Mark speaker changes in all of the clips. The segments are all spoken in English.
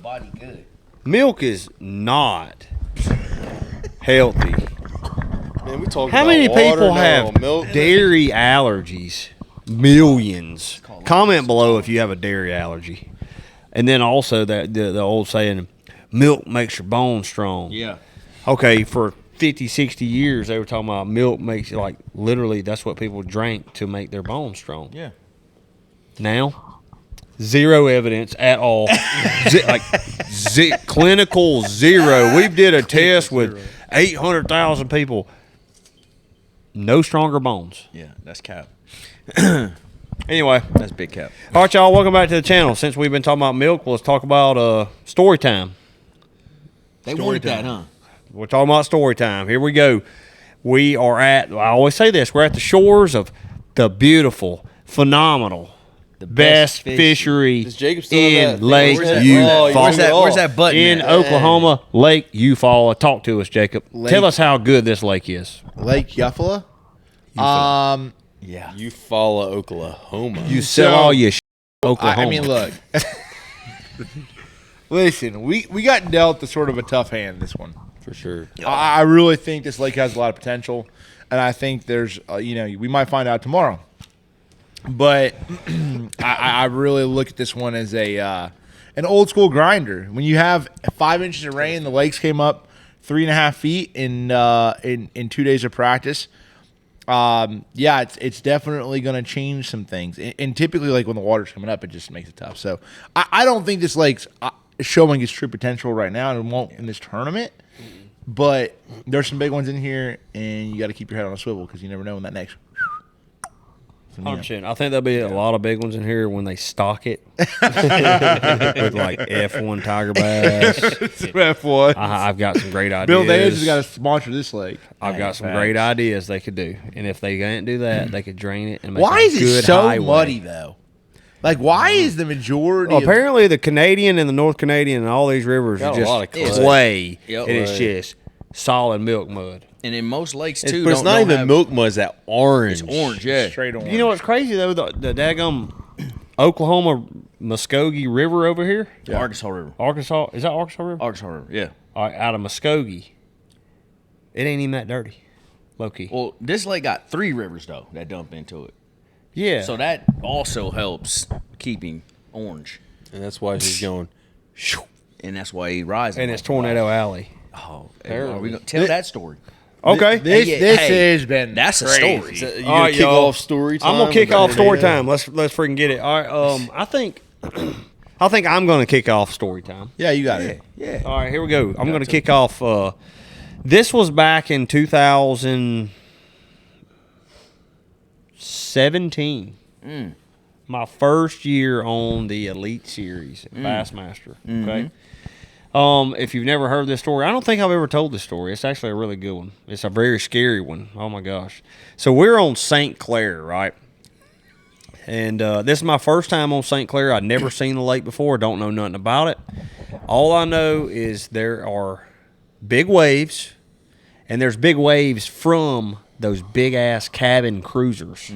Speaker 1: body good.
Speaker 2: Milk is not healthy.
Speaker 3: Man, we talking
Speaker 2: How
Speaker 3: about
Speaker 2: many
Speaker 3: water
Speaker 2: people
Speaker 3: now,
Speaker 2: have
Speaker 3: milk?
Speaker 2: dairy allergies? Millions. Comment below if you have a dairy allergy. And then also that the old saying, milk makes your bones strong.
Speaker 1: Yeah.
Speaker 2: Okay, for 50, 60 years, they were talking about milk makes, like, literally, that's what people drank to make their bones strong.
Speaker 1: Yeah.
Speaker 2: Now, zero evidence at all. Clinical zero. We did a test with 800,000 people. No stronger bones.
Speaker 1: Yeah, that's cap.
Speaker 2: Anyway.
Speaker 1: That's big cap.
Speaker 2: All right, y'all, welcome back to the channel. Since we've been talking about milk, let's talk about story time.
Speaker 1: They wanted that, huh?
Speaker 2: We're talking about story time. Here we go. We are I always say this, we're at the shores of the beautiful, phenomenal, the best fishery
Speaker 3: Does Jacob still
Speaker 2: in
Speaker 3: have that?
Speaker 2: Lake Eufaula.
Speaker 1: Where's that button
Speaker 2: In
Speaker 1: at?
Speaker 2: Oklahoma, Lake Eufaula. Talk to us, Jacob. Tell us how good this lake is.
Speaker 4: Lake Eufaula?
Speaker 1: Yeah.
Speaker 3: Eufaula, Oklahoma.
Speaker 2: You sell all your Oklahoma.
Speaker 4: I mean, look. Listen, we got dealt the sort of a tough hand this one.
Speaker 3: For sure.
Speaker 4: I really think this lake has a lot of potential, and I think there's, we might find out tomorrow. But I really look at this one as an old school grinder. When you have 5 inches of rain, the lakes came up 3.5 feet in 2 days of practice. It's definitely going to change some things. And typically, like when the water's coming up, it just makes it tough. So I don't think this lake's showing its true potential right now, and it won't in this tournament. But there's some big ones in here, and you got to keep your head on a swivel because you never know when that next.
Speaker 2: 100%. I think there'll be a lot of big ones in here when they stock it with like F1 tiger bass.
Speaker 4: F1.
Speaker 2: I've got some great ideas.
Speaker 4: Bill Davis has got to sponsor this lake.
Speaker 2: I've got some great ideas they could do, and if they can't do that, they could drain it and make
Speaker 4: Why
Speaker 2: a
Speaker 4: is
Speaker 2: good
Speaker 4: it so
Speaker 2: highway.
Speaker 4: muddy though? Like, why is the majority?
Speaker 2: Well, apparently, the Canadian and the North Canadian and all these rivers
Speaker 3: Got
Speaker 2: are
Speaker 3: a lot of
Speaker 2: just
Speaker 3: clay.
Speaker 2: clay,
Speaker 1: Yep.
Speaker 2: and it's just solid milk mud.
Speaker 1: And in most lakes, too,
Speaker 3: But it's not
Speaker 1: don't
Speaker 3: even
Speaker 1: have-
Speaker 3: milk mud, it's that orange.
Speaker 1: It's orange, yeah.
Speaker 4: straight on?
Speaker 2: You know what's crazy though? The daggum Oklahoma Muskogee River over here,
Speaker 1: Arkansas River.
Speaker 2: Arkansas. Is that Arkansas River?
Speaker 1: Arkansas River, yeah.
Speaker 2: Out of Muskogee. It ain't even that dirty, low key.
Speaker 1: Well, this lake got 3 rivers, though, that dump into it.
Speaker 2: Yeah.
Speaker 1: So that also helps keeping orange.
Speaker 3: And that's why he's going.
Speaker 1: And that's why he rises.
Speaker 2: and it's Tornado Alley.
Speaker 1: Oh, are we gonna tell that story?
Speaker 2: Okay.
Speaker 4: This
Speaker 1: Hey,
Speaker 4: has been
Speaker 1: That's
Speaker 4: crazy.
Speaker 1: a story.
Speaker 3: You
Speaker 2: All
Speaker 3: gonna
Speaker 2: right,
Speaker 3: kick
Speaker 2: y'all.
Speaker 3: off story time?
Speaker 2: I'm gonna kick off
Speaker 3: Or-
Speaker 2: story time. Let's freaking get it. All right. I think I'm gonna kick off story time.
Speaker 4: Yeah, you got it.
Speaker 1: Yeah.
Speaker 2: All right, here we go. I'm gonna kick off. This was back in 2017. My first year on the Elite Series at Bassmaster. Okay. If you've never heard this story, I don't think I've ever told this story. It's actually a really good one. It's a very scary one. Oh my gosh. So we're on St. Clair, right? And this is my first time on St. Clair. I'd never seen the lake before. Don't know nothing about it. All I know is there are big waves, and there's big waves from those big-ass cabin cruisers.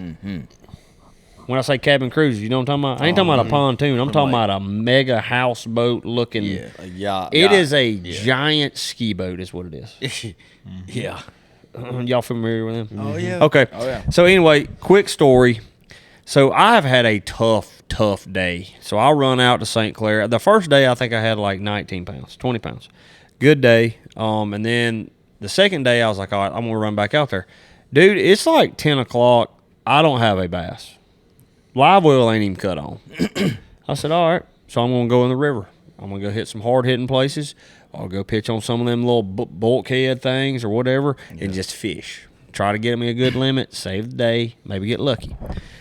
Speaker 2: When I say cabin cruisers, you know what I'm talking about? I ain't talking about a pontoon. I'm talking about a mega houseboat looking.
Speaker 1: Yeah.
Speaker 3: A yacht.
Speaker 2: It is a giant ski boat is what it is.
Speaker 1: Yeah.
Speaker 2: Y'all familiar with them?
Speaker 1: Oh, yeah.
Speaker 2: Okay.
Speaker 4: Oh, yeah.
Speaker 2: So anyway, quick story. So I've had a tough day. So I run out to St. Clair. The first day I think I had like 19 pounds, 20 pounds. Good day. And then the second day I was like, all right, I'm going to run back out there. Dude, it's like 10 o'clock. I don't have a bass. Live well ain't even cut on. I said, all right. So I'm going to go in the river. I'm going to go hit some hard-hitting places. I'll go pitch on some of them little bulkhead things or whatever and just fish. Try to get me a good limit, save the day, maybe get lucky.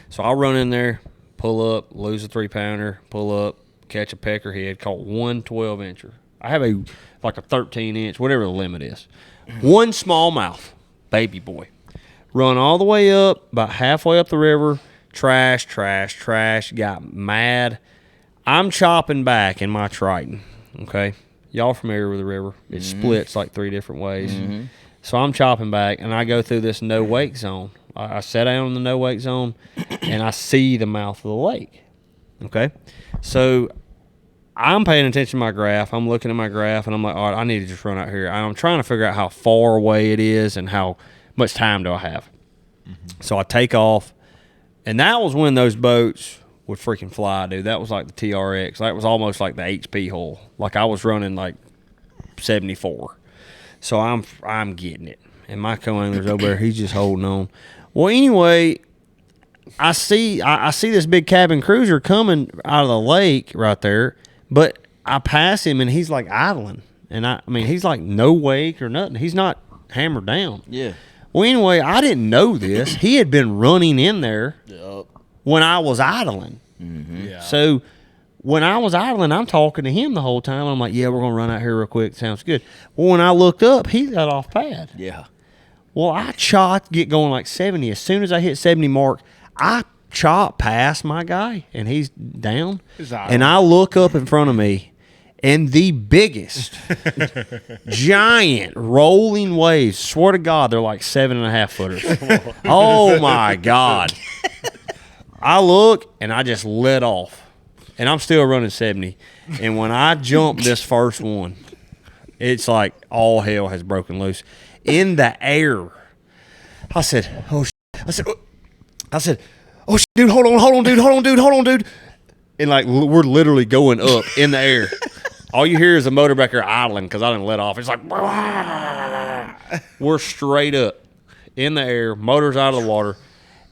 Speaker 2: So I'll run in there, pull up, lose a 3-pounder, pull up, catch a peckerhead, caught one 12-incher. I have a 13-inch, whatever the limit is. One smallmouth, baby boy. Run all the way up, about halfway up the river, trash, got mad. I'm chopping back in my Triton, okay? Y'all familiar with the river. It splits like 3 different ways. So I'm chopping back, and I go through this no-wake zone. I sit down in the no-wake zone, and I see the mouth of the lake, okay? So I'm paying attention to my graph. I'm looking at my graph, and I'm like, all right, I need to just run out here. I'm trying to figure out how far away it is and how much time do I have. So I take off, and that was when those boats would freaking fly, dude. That was like the TRX. That was almost like the HP hull. Like I was running like 74. So I'm getting it. And my co-angler's over there, he's just holding on. Well, anyway, I see this big cabin cruiser coming out of the lake right there, but I pass him and he's like idling. And I mean, he's like no wake or nothing. He's not hammered down.
Speaker 1: Yeah.
Speaker 2: Well, anyway, I didn't know this. He had been running in there when I was idling.
Speaker 4: Yeah.
Speaker 2: So when I was idling, I'm talking to him the whole time. I'm like, yeah, we're going to run out here real quick. Sounds good. Well, when I looked up, he got off pad.
Speaker 1: Yeah.
Speaker 2: Well, I get going like 70. As soon as I hit 70 mark, I chop past my guy, and he's down. And I look up in front of me, and the biggest, giant rolling waves, swear to God, they're like 7.5 footers. Oh, my God. I look, and I just let off. And I'm still running 70. And when I jump this first one, it's like all hell has broken loose. In the air, I said, oh, shit. I said, oh, shit, dude, hold on, dude. And like we're literally going up in the air. All you hear is a motor back there idling because I didn't let off. It's like, we're straight up in the air, motors out of the water.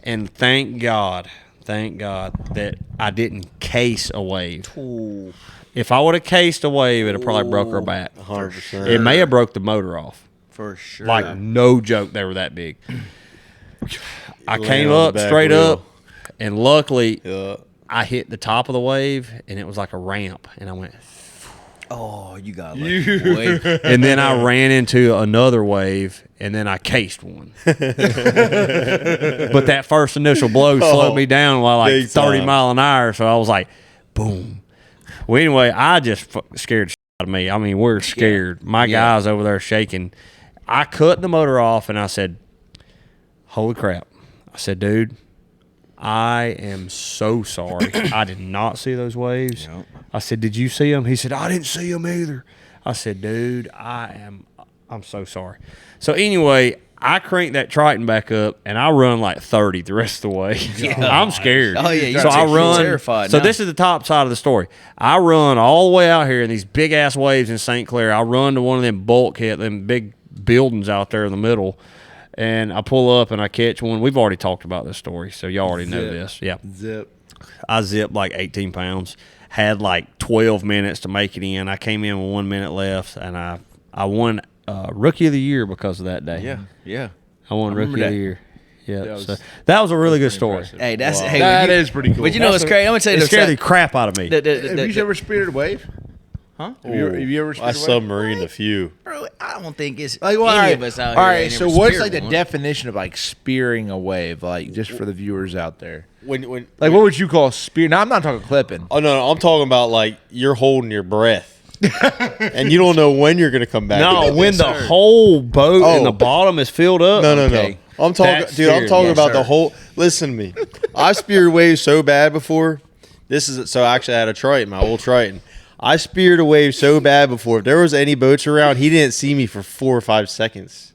Speaker 2: And thank God that I didn't case a wave. Ooh. If I would have cased a wave, it would have probably broke her back.
Speaker 3: 100%.
Speaker 2: It may have broke the motor off.
Speaker 1: For sure.
Speaker 2: Like, no joke, they were that big. I came
Speaker 3: on the
Speaker 2: up
Speaker 3: back
Speaker 2: straight
Speaker 3: wheel.
Speaker 2: up, and luckily,
Speaker 3: Yeah.
Speaker 2: I hit the top of the wave, and it was like a ramp, and I went,
Speaker 1: Oh, you got lucky, boy.
Speaker 2: and then I ran into another wave, and then I cased one. But that first initial blow slowed me down by like
Speaker 3: big
Speaker 2: 30
Speaker 3: time.
Speaker 2: mile an hour, so I was like, boom. Well, anyway, I just scared the shit out of me. I mean, we're scared. My guy's over there shaking. I cut the motor off, and I said, holy crap. I said, dude, I am so sorry. I did not see those waves.
Speaker 1: Yep.
Speaker 2: I said, did you see them? He said, I didn't see them either. I said, dude, I'm so sorry. So anyway, I cranked that Triton back up, and I run like 30 the rest of the way. I'm scared.
Speaker 1: Oh, yeah,
Speaker 2: So I
Speaker 1: you're
Speaker 2: run.
Speaker 1: terrified
Speaker 2: So
Speaker 1: now.
Speaker 2: this is the top side of the story. I run all the way out here in these big-ass waves in St. Clair. I run to one of them bulkhead, them big buildings out there in the middle, and I pull up and I catch one. We've already talked about this story, so y'all already know this. Yeah.
Speaker 4: Zip.
Speaker 2: I zipped like 18 pounds, had like 12 minutes to make it in. I came in with 1 minute left, and I won Rookie of the Year because of that day.
Speaker 1: Yeah, yeah.
Speaker 2: I won
Speaker 1: remember
Speaker 2: Rookie of
Speaker 1: that.
Speaker 2: the Year. Yeah,
Speaker 4: That was-
Speaker 2: so that was a really good story.
Speaker 4: impressive.
Speaker 1: Hey, that's
Speaker 3: Wow.
Speaker 1: hey,
Speaker 4: That
Speaker 1: you,
Speaker 4: is pretty cool.
Speaker 1: But you know what's crazy? I'm gonna tell you
Speaker 2: It
Speaker 1: this.
Speaker 2: scared the crap out of me.
Speaker 4: Have you ever speared a wave?
Speaker 1: Huh?
Speaker 4: Have you ever speared
Speaker 3: I
Speaker 4: a wave?
Speaker 3: submarined a few.
Speaker 1: Bro, I don't think it's
Speaker 4: Like, well,
Speaker 1: any of us out here.
Speaker 4: all
Speaker 1: that
Speaker 4: right.
Speaker 1: ain't
Speaker 4: So
Speaker 1: never
Speaker 4: what's
Speaker 1: speared
Speaker 4: like the
Speaker 1: one.
Speaker 4: definition of like spearing a wave? Like just for the viewers out there.
Speaker 3: When
Speaker 4: Like what would you call spear? Now I'm not talking clipping.
Speaker 3: oh no, I'm talking about like you're holding your breath, and you don't know when you're gonna come back.
Speaker 2: No,
Speaker 3: in.
Speaker 2: when the whole boat and
Speaker 3: Oh.
Speaker 2: the bottom is filled up.
Speaker 3: No.
Speaker 2: okay.
Speaker 3: I'm talking,
Speaker 2: That's
Speaker 3: dude. I'm
Speaker 2: scary.
Speaker 3: talking
Speaker 2: Yes,
Speaker 3: about the
Speaker 2: sir.
Speaker 3: whole. Listen to me. I speared waves so bad before. This is so. Actually, I had a Triton, my old Triton. I speared a wave so bad before. If there was any boats around, he didn't see me for 4 or 5 seconds.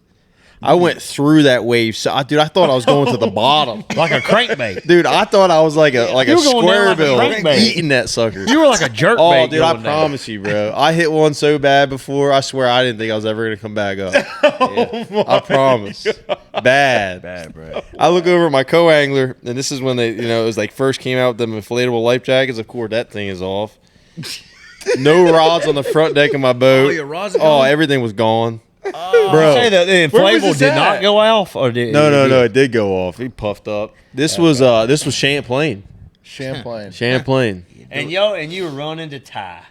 Speaker 3: I went through that wave. So, dude, I thought I was going to the bottom.
Speaker 2: Like a crankbait.
Speaker 3: Dude, I thought I was like a
Speaker 2: You were going down
Speaker 3: square
Speaker 2: like a
Speaker 3: bill
Speaker 2: crankbait.
Speaker 3: eating that sucker.
Speaker 2: You were like a jerk
Speaker 3: Oh,
Speaker 2: bait
Speaker 3: dude, I
Speaker 2: going down.
Speaker 3: promise you, bro. I hit one so bad before. I swear I didn't think I was ever gonna come back up. Yeah, I promise. Bad,
Speaker 1: bro.
Speaker 3: I look over at my co-angler, and this is when they, it was like first came out with them inflatable life jackets. Of course, that thing is off. No rods on the front deck of my boat.
Speaker 1: Oh, your rods are
Speaker 3: Oh,
Speaker 1: gone?
Speaker 3: everything was gone.
Speaker 2: You
Speaker 3: Bro,
Speaker 2: say that the
Speaker 4: Where was
Speaker 2: inflatable
Speaker 4: this
Speaker 2: did
Speaker 4: at?
Speaker 2: not go off, or did
Speaker 3: no, it did go off. He puffed up. This was Champlain.
Speaker 4: Champlain.
Speaker 2: And you were running to tie.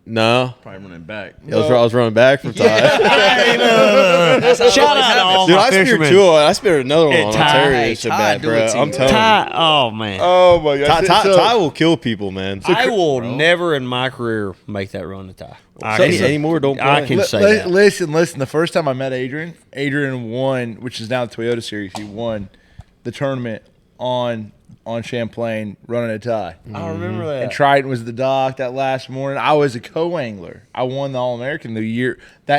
Speaker 3: No,
Speaker 1: Probably running back.
Speaker 3: I was running back from Ty.
Speaker 2: Shout out to all
Speaker 3: Dude,
Speaker 2: my
Speaker 3: I speared
Speaker 2: fishermen.
Speaker 3: two. I speared another one.
Speaker 2: Hey,
Speaker 3: on
Speaker 2: Ty,
Speaker 3: Ontario.
Speaker 1: hey,
Speaker 3: It's so
Speaker 1: Ty,
Speaker 3: bad,
Speaker 1: do
Speaker 3: bro.
Speaker 1: it to
Speaker 3: I'm
Speaker 1: you.
Speaker 3: telling you.
Speaker 2: Ty, oh man,
Speaker 4: Oh my god.
Speaker 3: Ty will kill people, man.
Speaker 2: I will never in my career make that run to tie.
Speaker 3: Anymore, don't play.
Speaker 2: I can say that.
Speaker 4: Listen. The first time I met Adrian won, which is now the Toyota Series. He won the tournament on on Champlain running a tie.
Speaker 2: I remember that.
Speaker 4: And Triton was the dock that last morning. I was a co-angler. I won the All-American that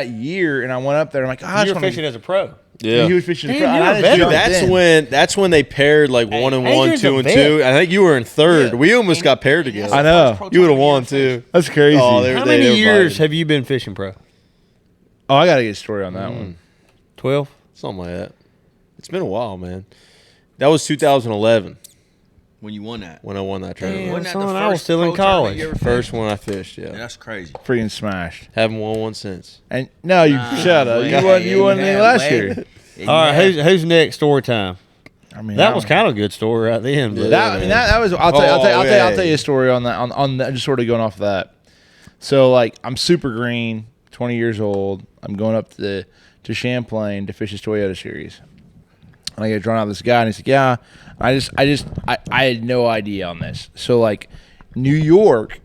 Speaker 4: year, and I went up there. I'm like,
Speaker 2: you were fishing as a pro.
Speaker 3: Yeah.
Speaker 4: He was fishing.
Speaker 2: Damn,
Speaker 4: and
Speaker 2: you're
Speaker 4: I
Speaker 2: a
Speaker 4: didn't
Speaker 2: veteran.
Speaker 4: jump in.
Speaker 3: That's when they paired like 1 and 1,
Speaker 2: Andrew's
Speaker 3: 2
Speaker 2: a
Speaker 3: and
Speaker 2: vet.
Speaker 3: 2. I think you were in third. We almost got paired together.
Speaker 4: I know.
Speaker 3: You would have won too.
Speaker 4: That's crazy.
Speaker 3: Oh, they were-
Speaker 2: How
Speaker 3: they
Speaker 2: many
Speaker 3: were
Speaker 2: years
Speaker 3: biting.
Speaker 2: have you been fishing pro?
Speaker 4: Oh, I got to get a story on that one.
Speaker 2: 12?
Speaker 3: Something like that. It's been a while, man. That was 2011
Speaker 1: When you won that.
Speaker 3: when I won that tournament.
Speaker 2: Damn.
Speaker 1: Wasn't that
Speaker 2: son,
Speaker 1: the
Speaker 2: I was
Speaker 1: first
Speaker 2: still in
Speaker 1: pro tournament
Speaker 2: college.
Speaker 1: you ever fished?
Speaker 3: First one I fished, yeah.
Speaker 1: That's crazy.
Speaker 4: Freaking smashed.
Speaker 3: Haven't won one since.
Speaker 4: And no, you shut up. You won anything last year.
Speaker 2: All right, who's next? Story time.
Speaker 4: I mean,
Speaker 2: That was kind of a good story right then. But
Speaker 4: that was. I'll tell you a story on that. On that, just sort of going off of that. So like, I'm super green, 20 years old. I'm going up to Champlain to fish his Toyota series, and I get drawn out with this guy, and he's like, "Yeah." I had no idea on this. So like, New York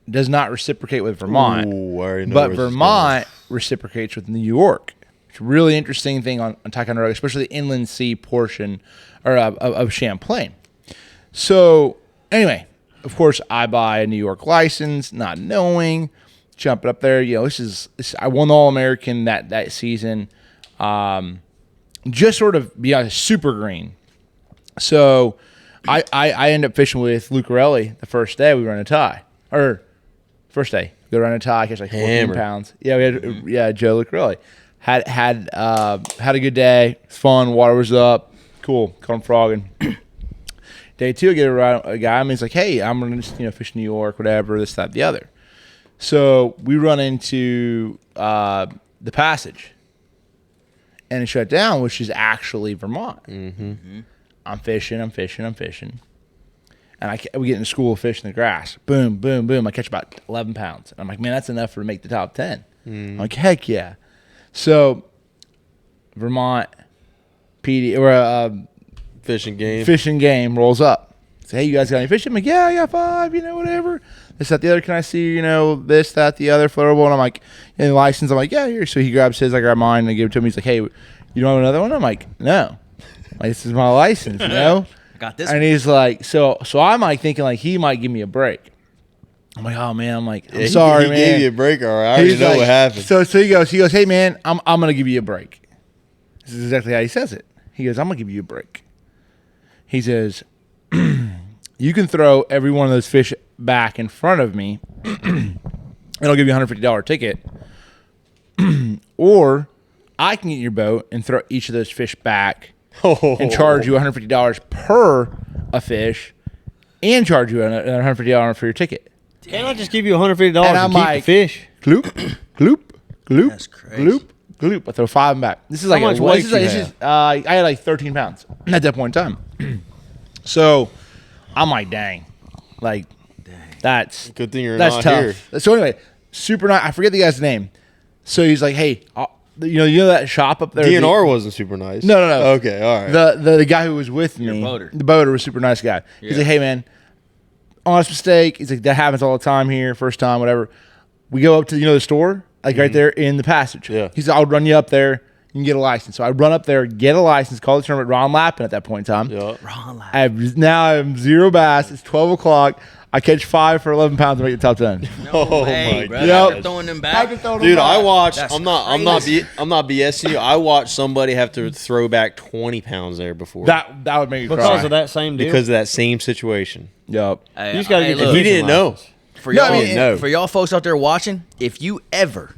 Speaker 4: does not reciprocate with Vermont,
Speaker 3: Ooh, I already know
Speaker 4: but
Speaker 3: where this is
Speaker 4: Vermont reciprocates with New York. It's a really interesting thing on Ticonderoga, especially the inland sea portion of Champlain. So anyway, of course, I buy a New York license, not knowing, jumping up there. You know, I won the All-American that season. Just sort of super green. So I end up fishing with Lucarelli the first day. We run a tie. Or first day, go run a tie, catch like 14
Speaker 3: Hammer.
Speaker 4: pounds. Yeah, we had Joe Lucarelli. Had a good day. It's fun. Water was up. Cool. Come frogging. Day 2, I get a guy. I mean, he's like, "Hey, I'm gonna just fish New York, whatever, this, that, the other." So we run into the Passage, and it shut down, which is actually Vermont. Mm-hmm. I'm fishing, and we get in the school of fish in the grass. Boom, boom, boom. I catch about 11 pounds. And I'm like, man, that's enough for to make the top 10. I'm like, heck yeah. So Vermont PD or
Speaker 3: Fishing game.
Speaker 4: fishing game rolls up. Say, "Hey, you guys got any fishing?" I'm like, "Yeah, I got 5, whatever. This, that, the other. Can I see, this, that, the other, floatable?" And I'm like, "And the license?" I'm like, "Yeah, here." So he grabs his, I grab mine, and I give it to him. He's like, "Hey, you don't have another one?" I'm like, "No. Like, this is my license,
Speaker 1: I got this.
Speaker 4: And he's like, so I'm like thinking like he might give me a break. I'm like, "Oh man," I'm like, "I'm sorry,
Speaker 3: he
Speaker 4: man."
Speaker 3: gave you a break, all right. I already
Speaker 4: He's
Speaker 3: know
Speaker 4: like-
Speaker 3: what happened.
Speaker 4: So he goes, "Hey man, I'm gonna give you a break." This is exactly how he says it. He goes, "I'm gonna give you a break." He says, "You can throw every one of those fish back in front of me, and I'll give you a $150 ticket, or I can get in your boat and throw each of those fish back and charge you $150 per a fish, and charge you another $150 for your ticket."
Speaker 2: Can't I just give you $150
Speaker 4: And
Speaker 2: and
Speaker 4: I'm
Speaker 2: keep
Speaker 4: like,
Speaker 2: the fish?
Speaker 4: Gloop, gloop, gloop.
Speaker 1: That's crazy.
Speaker 4: Gloop, gloop. I throw 5 of them back. This is like
Speaker 2: much weight you
Speaker 4: I had like 13 pounds at that point in time. So I'm like, dang, like that's
Speaker 3: Good thing you're
Speaker 4: that's
Speaker 3: not
Speaker 4: tough.
Speaker 3: here.
Speaker 4: So anyway, super nice. I forget the guy's name. So he's like, "Hey, you know that shop up there."
Speaker 3: DNR wasn't super nice.
Speaker 4: No.
Speaker 3: Okay, all right.
Speaker 4: The guy who was with me,
Speaker 1: boater.
Speaker 4: the boater, was a super nice guy. He's
Speaker 1: Yeah.
Speaker 4: like, "Hey man, honest mistake." He's like, "That happens all the time here. First time, whatever." We go up to the store, like right there in the Passage.
Speaker 3: Yeah.
Speaker 4: He's like, "I'll run you up there. You can get a license." So I run up there, get a license, call the tournament. Ron Lappin at that point in time.
Speaker 3: Yeah.
Speaker 4: I have 0 bass. It's 12 o'clock. I catch 5 for 11 pounds to make the top 10.
Speaker 3: Oh
Speaker 1: Hey,
Speaker 3: my
Speaker 1: brother,
Speaker 4: God.
Speaker 1: after throwing them back.
Speaker 3: Dude, I watched.
Speaker 1: That's
Speaker 3: I'm not BSing you. I watched somebody have to throw back 20 pounds there before
Speaker 4: That would make me
Speaker 2: Because
Speaker 4: cry.
Speaker 2: of that same deal?
Speaker 3: because of that same situation.
Speaker 4: Yup.
Speaker 1: Hey,
Speaker 2: You just gotta
Speaker 1: hey,
Speaker 2: get the
Speaker 1: look,
Speaker 3: He didn't know.
Speaker 1: For
Speaker 4: No,
Speaker 1: y'all,
Speaker 4: I mean,
Speaker 3: no.
Speaker 1: for y'all folks out there watching, if you ever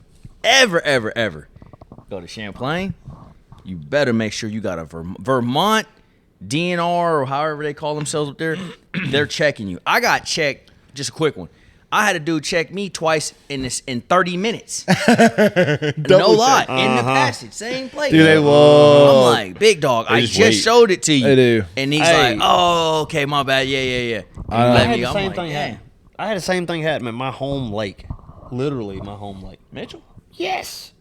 Speaker 1: go to Champlain, you better make sure you got a Vermont DNR or however they call themselves up there. They're checking you. I got checked. Just a quick one. I had a dude check me twice in 30 minutes. No lie, in the Passage, same place.
Speaker 4: Dude, they love.
Speaker 1: I'm like, big dog, I
Speaker 3: just
Speaker 1: just
Speaker 3: wait.
Speaker 1: showed it to you.
Speaker 4: They do.
Speaker 1: And he's
Speaker 2: Hey.
Speaker 1: like, "Oh, okay, my bad. Yeah. And
Speaker 2: I
Speaker 1: let
Speaker 2: had
Speaker 1: me-
Speaker 2: the
Speaker 1: I'm
Speaker 2: same
Speaker 1: like,
Speaker 2: thing
Speaker 1: "Damn."
Speaker 2: happen. I had the same thing happen at my home lake. Literally, my home lake.
Speaker 1: Mitchell?
Speaker 2: Yes.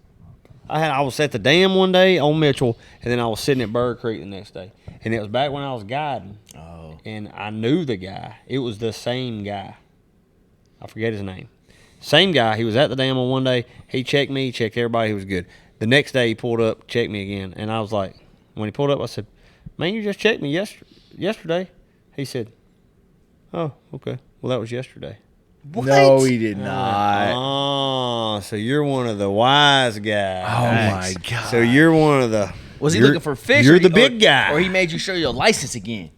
Speaker 2: I was at the dam one day on Mitchell, and then I was sitting at Burkes Creek the next day. And it was back when I was guiding.
Speaker 1: Oh.
Speaker 2: And I knew the guy. It was the same guy. I forget his name. Same guy. He was at the dam on one day. He checked me, checked everybody. He was good. The next day he pulled up, checked me again. And I was like, when he pulled up, I said, "Man, you just checked me yesterday." He said, "Oh, okay. Well, that was yesterday."
Speaker 1: What?
Speaker 4: No, he did not.
Speaker 2: Oh, so you're one of the wise guys.
Speaker 4: Oh my god.
Speaker 2: So you're one of the.
Speaker 1: Was he
Speaker 2: you're-
Speaker 1: looking for fish?
Speaker 2: You're
Speaker 1: or
Speaker 2: the
Speaker 1: he-
Speaker 2: big
Speaker 1: or-
Speaker 2: guy.
Speaker 1: Or he made you show your license again?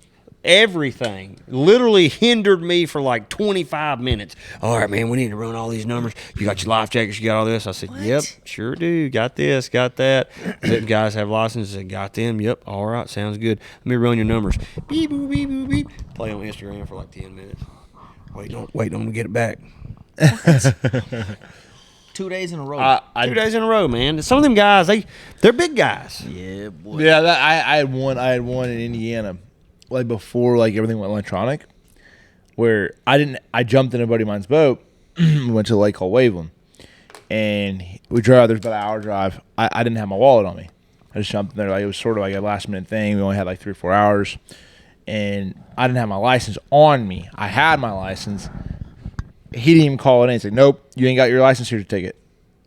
Speaker 2: Everything literally hindered me for like 25 minutes. All right, man, we need to run all these numbers. You got your life jackets, you got all this. I said,
Speaker 1: What?
Speaker 2: yep, sure do. Got this, got that. Said, guys have licenses. I said, got them. Yep, all right, sounds good. Let me run your numbers. Beep, boop, beep, boop, beep. Play on Instagram for like 10 minutes. Wait on them to get it back.
Speaker 1: 2 days in a row.
Speaker 2: 2 days in a row, man. Some of them guys, they're big guys.
Speaker 1: yeah, boy.
Speaker 4: Yeah, I had one. I had one in Indiana, like before, like everything went electronic, where I jumped in a buddy of mine's boat, went to a lake called Waveland, and we drove. There's about an hour drive. I didn't have my wallet on me. I just jumped in there. Like it was sort of like a last minute thing. We only had like 3 or 4 hours, and I didn't have my license on me. I had my license. He didn't even call it in. He's like, "Nope, you ain't got your license. Here's your ticket."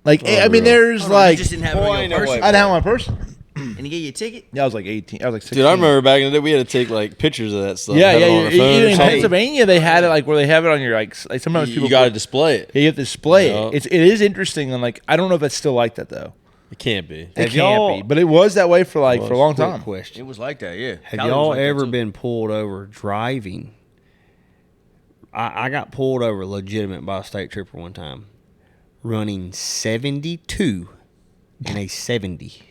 Speaker 4: Like, I mean, there's
Speaker 1: Hold on,
Speaker 4: like,
Speaker 1: you just didn't have it on
Speaker 2: ain't
Speaker 1: your
Speaker 2: no
Speaker 1: person.
Speaker 2: way.
Speaker 4: I didn't have my person.
Speaker 1: And he gave you a ticket?
Speaker 4: Yeah, I was like 18. I was like 16.
Speaker 3: Dude, I remember back in the day we had to take like pictures of that stuff.
Speaker 4: Yeah,
Speaker 3: have
Speaker 4: yeah.
Speaker 3: it on our phone or
Speaker 4: In
Speaker 3: something.
Speaker 4: Pennsylvania, they had it like where they have it on your like sometimes people
Speaker 3: You got to display it.
Speaker 4: Yeah, you have to display
Speaker 3: Yeah.
Speaker 4: it. It is interesting, and like I don't know if it's still like that though.
Speaker 3: It can't be.
Speaker 4: It
Speaker 2: Have
Speaker 4: can't
Speaker 2: y'all-
Speaker 4: be, but it was that way for like for a long
Speaker 2: Quick
Speaker 4: time.
Speaker 2: question.
Speaker 1: It was like that, yeah.
Speaker 2: Have
Speaker 1: Cali was
Speaker 2: y'all
Speaker 1: like that,
Speaker 2: ever
Speaker 1: too.
Speaker 2: been pulled over driving? I got pulled over legitimate by a state trooper one time, running 72 in a 70.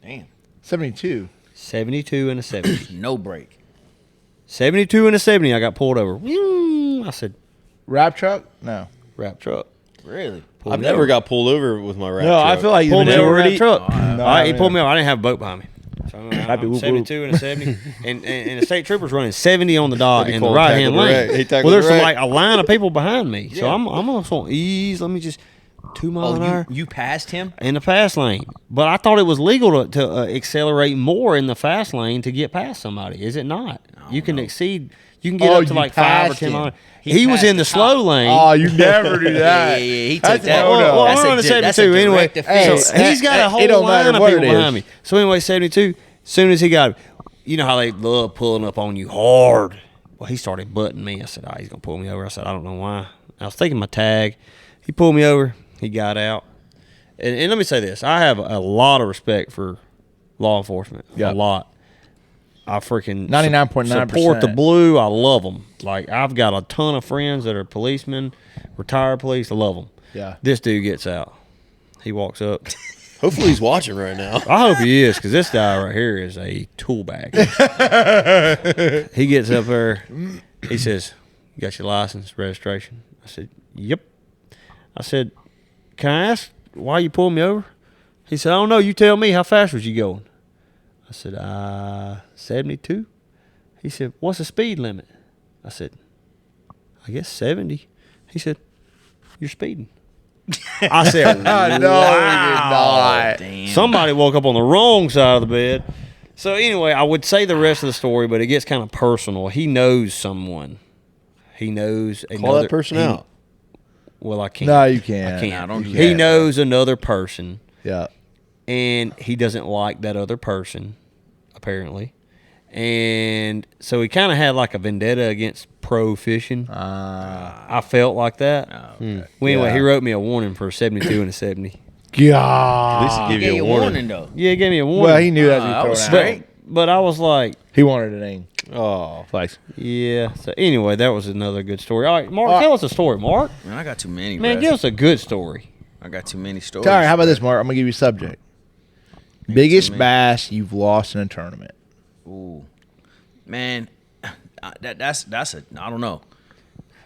Speaker 1: Damn.
Speaker 4: 72.
Speaker 2: 72 and a 70.
Speaker 1: No break.
Speaker 2: 72 and a 70, I got pulled over. I said,
Speaker 4: Rap truck? No.
Speaker 2: wrap truck.
Speaker 1: Really?
Speaker 3: I've never got pulled over with my rap
Speaker 4: No, I
Speaker 3: truck.
Speaker 4: feel like
Speaker 2: Pulled me over
Speaker 4: majority.
Speaker 2: rap truck.
Speaker 4: No,
Speaker 2: All right, he
Speaker 4: I
Speaker 2: pulled
Speaker 4: mean-
Speaker 2: me over. I didn't have a boat behind me. So
Speaker 4: Happy
Speaker 2: I'm
Speaker 4: whoop,
Speaker 2: 72 and a 70. and the state trooper's running 70 on the dot
Speaker 3: What do you
Speaker 2: in the
Speaker 3: call it?
Speaker 2: right hand
Speaker 3: Tackle the
Speaker 2: lane.
Speaker 3: wreck. He tackled
Speaker 2: Well, there's
Speaker 3: the
Speaker 2: some,
Speaker 3: wreck.
Speaker 2: like a line of people behind me. So
Speaker 1: Yeah.
Speaker 2: I'm on ease. Let me just 2 miles an hour.
Speaker 1: You passed him?
Speaker 2: In the fast lane. But I thought it was legal to accelerate more in the fast lane to get past somebody. Is it not? You can exceed. You can get
Speaker 4: Oh,
Speaker 2: up to
Speaker 4: you
Speaker 2: like 5 or
Speaker 4: passed
Speaker 2: 10
Speaker 4: him.
Speaker 2: miles.
Speaker 1: He
Speaker 2: He was
Speaker 1: passed
Speaker 2: in
Speaker 1: the
Speaker 2: the slow
Speaker 1: cop.
Speaker 2: lane.
Speaker 4: Oh, you never do that.
Speaker 1: Yeah, he
Speaker 4: That's
Speaker 1: took that.
Speaker 4: no, no.
Speaker 2: Well,
Speaker 1: That's
Speaker 2: I'm
Speaker 1: a
Speaker 2: running
Speaker 1: di- that's a
Speaker 2: 72 anyway.
Speaker 1: direct offense.
Speaker 2: So he's got a whole
Speaker 4: it don't
Speaker 2: line
Speaker 4: matter
Speaker 2: of
Speaker 4: what
Speaker 2: people
Speaker 4: it
Speaker 2: behind
Speaker 4: is.
Speaker 2: me. So anyway, 72. As soon as he got, you know how they love pulling up on you hard. Well, he started butting me. I said, he's gonna pull me over. I said, I don't know why. I was taking my tag. He pulled me over. He got out. And let me say this: I have a lot of respect for law enforcement.
Speaker 4: Yeah.
Speaker 2: A lot. I freaking
Speaker 4: 99.9%.
Speaker 2: support the blue. I love them. Like I've got a ton of friends that are policemen, retired police. I love them.
Speaker 4: Yeah.
Speaker 2: This dude gets out. He walks up.
Speaker 3: Hopefully he's watching right now.
Speaker 2: I hope he is, because this guy right here is a tool bag. He gets up there. He says, "You got your license, registration?" I said, "Yep." I said, "Can I ask why you pulled me over?" He said, "I don't know. You tell me. How fast was you going?" I said, 72. He said, "What's the speed limit?" I said, "I guess 70. He said, "You're speeding." I said,
Speaker 4: No, he did not.
Speaker 1: Damn.
Speaker 2: Somebody woke up on the wrong side of the bed. So anyway, I would say the rest of the story, but it gets kind of personal. He knows someone. He knows
Speaker 3: Call
Speaker 2: another
Speaker 3: that person
Speaker 2: he-
Speaker 3: out.
Speaker 2: Well, I can't.
Speaker 4: No, you can't.
Speaker 2: I can't.
Speaker 1: No, don't do
Speaker 2: He
Speaker 1: that.
Speaker 2: knows another person,
Speaker 4: Yeah.
Speaker 2: and he doesn't like that other person, apparently. And so he kind of had like a vendetta against pro fishing. I felt like that. Well, anyway, he wrote me a warning for a 72 and a 70.
Speaker 4: God.
Speaker 3: At least he
Speaker 1: He
Speaker 3: give
Speaker 1: gave
Speaker 3: you
Speaker 1: you
Speaker 3: a
Speaker 1: a
Speaker 3: warning.
Speaker 1: warning, though.
Speaker 2: Yeah, he gave me a warning.
Speaker 4: Well, he knew that was
Speaker 1: I
Speaker 4: thrown
Speaker 1: was
Speaker 4: out.
Speaker 1: straight.
Speaker 2: but I was like,
Speaker 4: He wanted a name.
Speaker 3: Oh,
Speaker 4: Flex.
Speaker 2: yeah. So anyway, that was another good story. All right, Mark, tell us a story, Mark.
Speaker 1: Man, I got too many,
Speaker 2: Man,
Speaker 1: bruh.
Speaker 2: give us a good story.
Speaker 1: I got too many stories.
Speaker 4: All right, how about this, Mark? I'm gonna give you a subject. Biggest
Speaker 1: me.
Speaker 4: bass you've lost in a tournament.
Speaker 1: Ooh. Man, that's a, I don't know.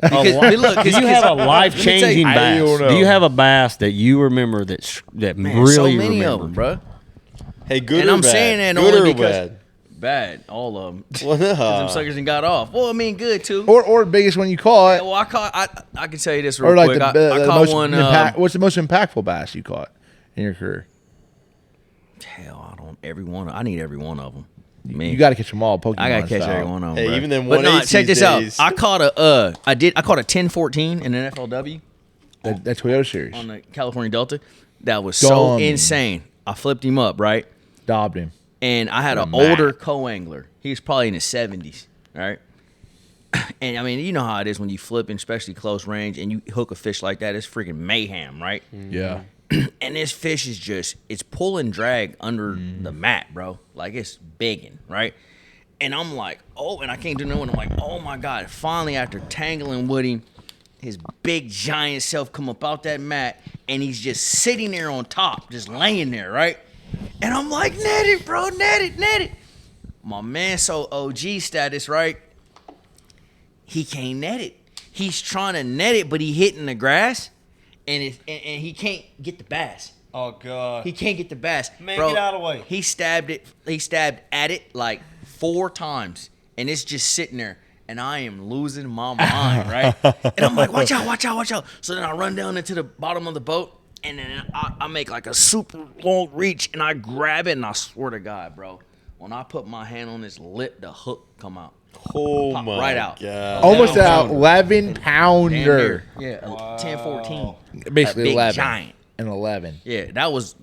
Speaker 1: Because, look,
Speaker 2: Do
Speaker 1: 'cause-
Speaker 2: you have a
Speaker 1: 'cause-
Speaker 2: life-changing
Speaker 4: I
Speaker 2: bass?
Speaker 4: don't know.
Speaker 2: Do you have a bass that you remember that
Speaker 1: Man,
Speaker 2: really
Speaker 1: so many
Speaker 2: remember?
Speaker 1: of them, bro.
Speaker 3: hey, good
Speaker 1: And
Speaker 3: or
Speaker 1: I'm
Speaker 3: bad?
Speaker 1: saying that
Speaker 3: good
Speaker 1: only
Speaker 3: or
Speaker 1: because
Speaker 3: bad?
Speaker 1: bad, all of them.
Speaker 3: Well,
Speaker 1: Them suckers and got off. Well, I mean, good too.
Speaker 4: Or biggest one you caught,
Speaker 1: Well, I caught. I can tell you this real
Speaker 4: or like
Speaker 1: quick.
Speaker 4: the
Speaker 1: I caught
Speaker 4: most
Speaker 1: one.
Speaker 4: what's the most impactful bass you caught in your career?
Speaker 1: Hell, I don't. Every one. I need every one of them. Man,
Speaker 4: You got to catch them all. Pokemon
Speaker 1: I gotta catch
Speaker 4: style.
Speaker 1: every one of them.
Speaker 3: Hey,
Speaker 1: bro.
Speaker 3: even them
Speaker 1: But no,
Speaker 3: 1/8
Speaker 1: check
Speaker 3: these
Speaker 1: this out.
Speaker 3: days.
Speaker 1: I caught a. I caught a 1014 in an FLW
Speaker 4: That Toyota series.
Speaker 1: on the California Delta. That was so
Speaker 4: Dumb.
Speaker 1: insane. I flipped him up right,
Speaker 4: Dobbed him.
Speaker 1: and I had an
Speaker 4: What a
Speaker 1: older
Speaker 4: Mac.
Speaker 1: co-angler. He was probably in his 70s. All right. And I mean, you know how it is when you flipping, especially close range, and you hook a fish like that. It's freaking mayhem, right?
Speaker 4: Yeah.
Speaker 1: And this fish is it's pulling drag under the mat, bro. Like it's bigging, right? And I'm like, oh, and I can't do no one. I'm like, oh my God. Finally, after tangling with him, his big giant self come up out that mat, and he's just sitting there on top, just laying there, right? And I'm like, net it, bro, net it. My man, so OG status, right? He can't net it. He's trying to net it, but he hitting the grass, and he can't get the bass.
Speaker 2: Oh God.
Speaker 1: He can't get the bass.
Speaker 2: Man,
Speaker 1: bro,
Speaker 2: get out of the way.
Speaker 1: He stabbed at it like 4 times, and it's just sitting there. And I am losing my mind, right? And I'm like, watch out. So then I run down into the bottom of the boat, and then I make like a super long reach, and I grab it, and I swear to God, bro, when I put my hand on his lip, the hook come out.
Speaker 3: Oh
Speaker 1: Pop
Speaker 3: my
Speaker 1: right out.
Speaker 3: God.
Speaker 4: Almost an
Speaker 1: Damn
Speaker 4: 11-pounder.
Speaker 1: Yeah, 10-14.
Speaker 4: Basically
Speaker 1: A big
Speaker 4: 11.
Speaker 1: giant.
Speaker 4: An 11.
Speaker 1: Yeah, that was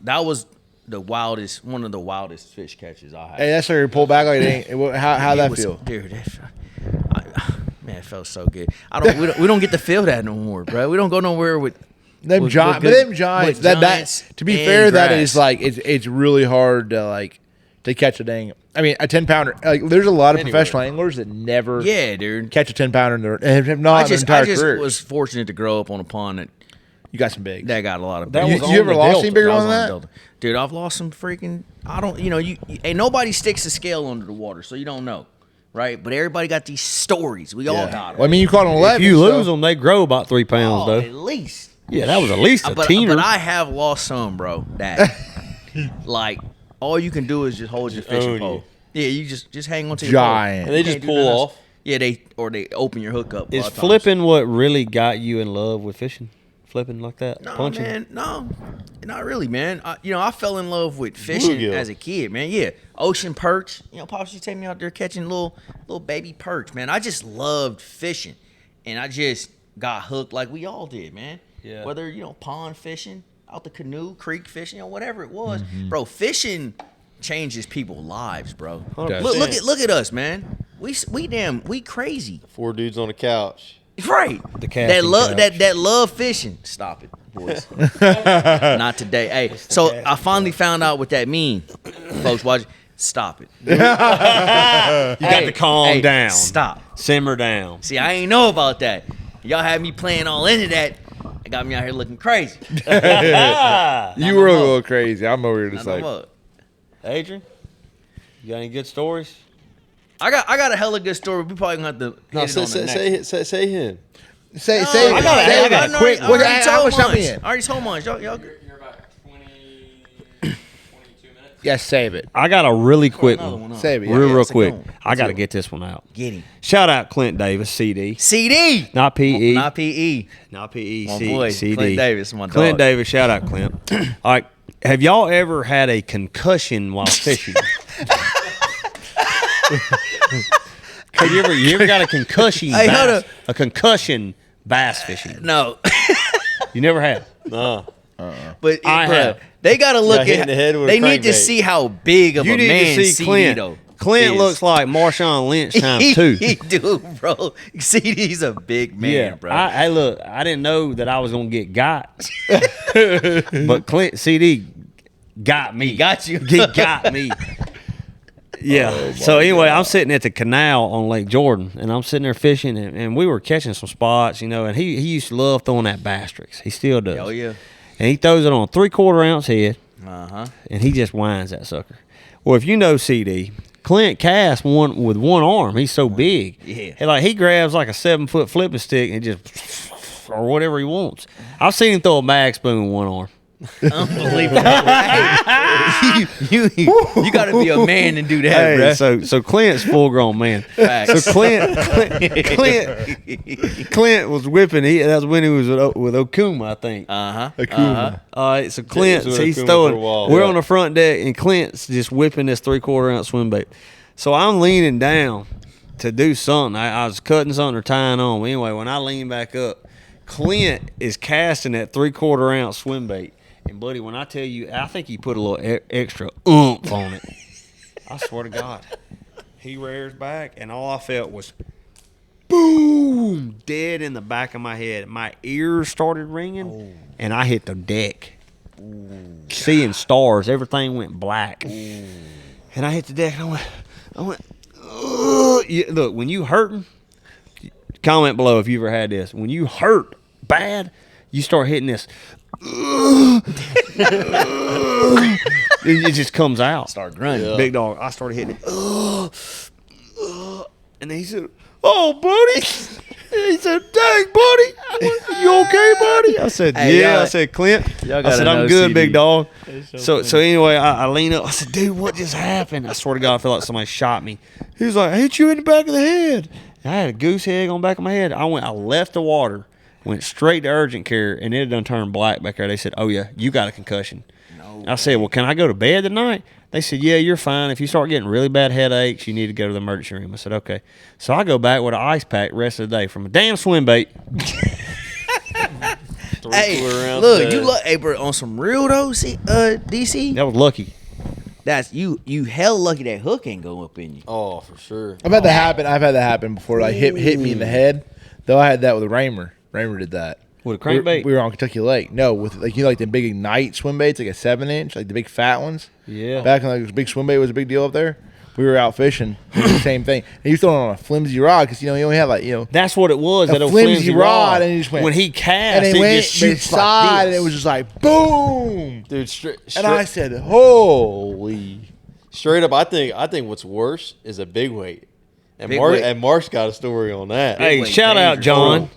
Speaker 1: one of the wildest fish catches I had.
Speaker 4: Hey, that's where you pull back like it ain't. How'd that feel?
Speaker 1: Dude, man, it felt so good. We don't get to feel that no more, bro. We don't go nowhere with
Speaker 4: Them giants. But them giants. That to be fair, that is like it's really hard to catch a dang. I mean, a 10-pounder. Like, there's a lot of professional anglers that never
Speaker 1: dude.
Speaker 4: catch a 10-pounder and have not their entire
Speaker 1: I just
Speaker 4: career.
Speaker 1: was fortunate to grow up on a pond
Speaker 4: You got some bigs.
Speaker 1: that got a lot of.
Speaker 2: That
Speaker 1: big.
Speaker 2: was
Speaker 4: You
Speaker 2: on
Speaker 4: ever
Speaker 2: the
Speaker 4: lost
Speaker 2: Delta.
Speaker 4: any bigger
Speaker 1: I was
Speaker 4: one than
Speaker 1: on
Speaker 4: that?
Speaker 1: Delta. Dude, I've lost some freaking. I don't. You ain't nobody sticks a scale under the water, so you don't know, right? But everybody got these stories. We all got them.
Speaker 4: Well, I mean, you caught an 11.
Speaker 2: If you
Speaker 4: so-
Speaker 2: lose them, they grow about 3 pounds,
Speaker 1: Oh,
Speaker 2: though.
Speaker 1: at least.
Speaker 2: Yeah, that was at least a
Speaker 1: But
Speaker 2: teener.
Speaker 1: I have lost some, bro. That like all you can do is just hold your fishing
Speaker 3: own
Speaker 1: pole. Yeah, you just hang on to your
Speaker 4: Giant.
Speaker 1: pole.
Speaker 3: And they
Speaker 1: You
Speaker 3: just
Speaker 1: can't do
Speaker 3: pull
Speaker 1: nothing else.
Speaker 3: off.
Speaker 1: Yeah, they open your hook up. a
Speaker 2: Is
Speaker 1: lot of times.
Speaker 2: flipping what really got you in love with fishing? Flipping like that?
Speaker 1: No,
Speaker 2: punching?
Speaker 1: man, no, not really, man. I fell in love with fishing
Speaker 3: Bluegill.
Speaker 1: as a kid, man. Yeah, ocean perch. Pops used to take me out there catching little baby perch, man. I just loved fishing, and I just got hooked like we all did, man.
Speaker 2: Yeah.
Speaker 1: Whether pond fishing, out the canoe, creek fishing, whatever it was, bro. Fishing changes people's lives, bro.
Speaker 2: 100%.
Speaker 1: Look at us, man. We crazy.
Speaker 3: 4 dudes on a couch.
Speaker 1: Right.
Speaker 2: The casting couch.
Speaker 1: that love fishing. Stop it, boys. Not today. Hey, so I finally found out what that means. Folks, watch. Stop it.
Speaker 2: You got to calm down.
Speaker 1: Stop.
Speaker 2: Simmer down.
Speaker 1: See, I ain't know about that. Y'all had me playing all into that. It got me out here looking crazy.
Speaker 4: You were a little crazy. I'm over here just
Speaker 1: Not no
Speaker 4: like.
Speaker 1: more.
Speaker 2: Adrian, you got any good stories?
Speaker 1: I got a hella good story. We probably gonna have to
Speaker 3: No,
Speaker 1: hit it on the next.
Speaker 3: say him.
Speaker 4: Say
Speaker 1: No,
Speaker 4: it.
Speaker 1: I
Speaker 4: Say it. Quick.
Speaker 1: I already
Speaker 4: How
Speaker 1: told
Speaker 4: much time we
Speaker 1: mine.
Speaker 4: in?
Speaker 1: I already told mine. Y'all.
Speaker 5: You're about 22 minutes.
Speaker 4: Yes, save it.
Speaker 2: I got a really quick
Speaker 1: Another
Speaker 2: one.
Speaker 1: one.
Speaker 4: Save it.
Speaker 2: Real
Speaker 1: it's a
Speaker 2: quick.
Speaker 1: good one.
Speaker 2: I got to get this one out.
Speaker 1: Get him.
Speaker 2: Shout out Clint Davis, CD.
Speaker 1: CD.
Speaker 2: Not PE.
Speaker 1: Not PE.
Speaker 2: Not PE.
Speaker 1: My
Speaker 2: C-
Speaker 1: boy,
Speaker 2: CD.
Speaker 1: Clint Davis, my
Speaker 2: Clint
Speaker 1: dog.
Speaker 2: Davis, shout out Clint. All right. Have y'all ever had a concussion while fishing? Have you ever got a concussion?
Speaker 1: Hey, hold
Speaker 2: bass,
Speaker 1: up.
Speaker 2: a concussion bass fishing.
Speaker 1: No.
Speaker 2: You never had.
Speaker 3: No.
Speaker 1: But
Speaker 2: I
Speaker 1: bruh,
Speaker 2: have.
Speaker 1: they gotta look
Speaker 3: Got hit in
Speaker 1: at.
Speaker 3: the head with a
Speaker 1: They need to
Speaker 3: crankbait.
Speaker 1: see how big of
Speaker 2: You
Speaker 1: a
Speaker 2: need
Speaker 1: man
Speaker 2: to see
Speaker 1: CD
Speaker 2: Clint.
Speaker 1: though.
Speaker 2: Clint
Speaker 1: is.
Speaker 2: looks like Marshawn Lynch times 2.
Speaker 1: He do, bro. CD's a big man,
Speaker 2: Yeah,
Speaker 1: bro.
Speaker 2: I look. I didn't know that I was gonna get got, but Clint CD got me.
Speaker 1: got you.
Speaker 2: He got me. Yeah. So anyway, I'm sitting at the canal on Lake Jordan, and I'm sitting there fishing, and we were catching some spots, and he used to love throwing that bass tricks. He still does.
Speaker 1: Oh yeah.
Speaker 2: And he throws it on a 3/4 ounce head,
Speaker 1: Uh-huh.
Speaker 2: and he just winds that sucker. Well, if you know CD, Clint casts one with one arm. He's so big.
Speaker 1: Yeah.
Speaker 2: He grabs like a 7-foot flipping stick and just or whatever he wants. I've seen him throw a mag spoon with one arm.
Speaker 1: Unbelievable. Hey, you got to be a man to do that, bro.
Speaker 2: So Clint's full grown man.
Speaker 1: Facts.
Speaker 2: So Clint was whipping. That was when he was with Okuma, I think.
Speaker 1: Uh-huh.
Speaker 2: All right, so Clint,
Speaker 3: was with
Speaker 2: he's
Speaker 3: Okuma
Speaker 2: throwing.
Speaker 3: for a while.
Speaker 2: We're
Speaker 3: Yeah.
Speaker 2: on the front deck, and Clint's just whipping this 3/4 ounce swim bait. So I'm leaning down to do something. I was cutting something or tying on. Anyway, when I lean back up, Clint is casting that 3/4 ounce swim bait. And buddy, when I tell you, I think he put a little extra oomph on it. I swear to God, he rears back, and all I felt was, boom, dead in the back of my head. My ears started ringing, and I hit the deck. Seeing stars, everything went black. And I hit the deck, and I went, ugh. Yeah, look, when you hurting, comment below if you ever had this. When you hurt bad, you start hitting this. It just comes out.
Speaker 1: Start grunting.
Speaker 2: Big dog. I started hitting it. And then he said, "Oh, buddy." He said, "Dang, buddy. You okay, buddy?" I said,
Speaker 1: Hey,
Speaker 2: "Yeah."
Speaker 1: y'all-
Speaker 2: I said, "Clint."
Speaker 1: y'all
Speaker 2: I
Speaker 1: gotta
Speaker 2: said, "I'm
Speaker 1: know
Speaker 2: good,
Speaker 1: CD.
Speaker 2: big dog." So anyway, I lean up. I said, "Dude, what just happened?" I swear to God, I feel like somebody shot me. He was like, "I hit you in the back of the head." And I had a goose egg on the back of my head. I left the water, went straight to urgent care, and it had done turned black back there. They said, "Oh yeah, you got a concussion." I said, "Well, can I go to bed tonight?" They said, "Yeah, you're fine. If you start getting really bad headaches, you need to go to the emergency room." I said, "Okay." So I go back with an ice pack the rest of the day from a damn swim bait.
Speaker 1: Hey,
Speaker 3: around
Speaker 1: look,
Speaker 3: the-
Speaker 1: you look, hey, bro, on some real though, DC.
Speaker 2: That was lucky.
Speaker 1: That's you hell lucky that hook ain't go up in you.
Speaker 3: Oh, for sure.
Speaker 4: I've had that happen. I've had that happen before. Like hit me in the head. Though I had that with Raymer. Raymer did that.
Speaker 2: With a crankbait?
Speaker 4: We were on Kentucky Lake. No, with like like the big Ignite swim baits, like a 7-inch, like the big fat ones.
Speaker 2: Yeah.
Speaker 4: Back when like big swim bait was a big deal up there. We were out fishing. It was the same thing. And he was throwing on a flimsy rod because he only had
Speaker 2: That's what it was.
Speaker 4: a
Speaker 2: That old
Speaker 4: flimsy rod, and he just went.
Speaker 2: when he cast,
Speaker 4: and
Speaker 2: it
Speaker 4: he went
Speaker 2: just shoots
Speaker 4: side,
Speaker 2: like
Speaker 4: and
Speaker 2: this.
Speaker 4: it was just like boom.
Speaker 3: Dude,
Speaker 4: And I said, "Holy!"
Speaker 3: straight up, I think what's worse is a big weight. And
Speaker 1: Big weight.
Speaker 3: Mark's got a story on that.
Speaker 2: Hey,
Speaker 1: Wait,
Speaker 2: shout out
Speaker 1: dangerous.
Speaker 2: John.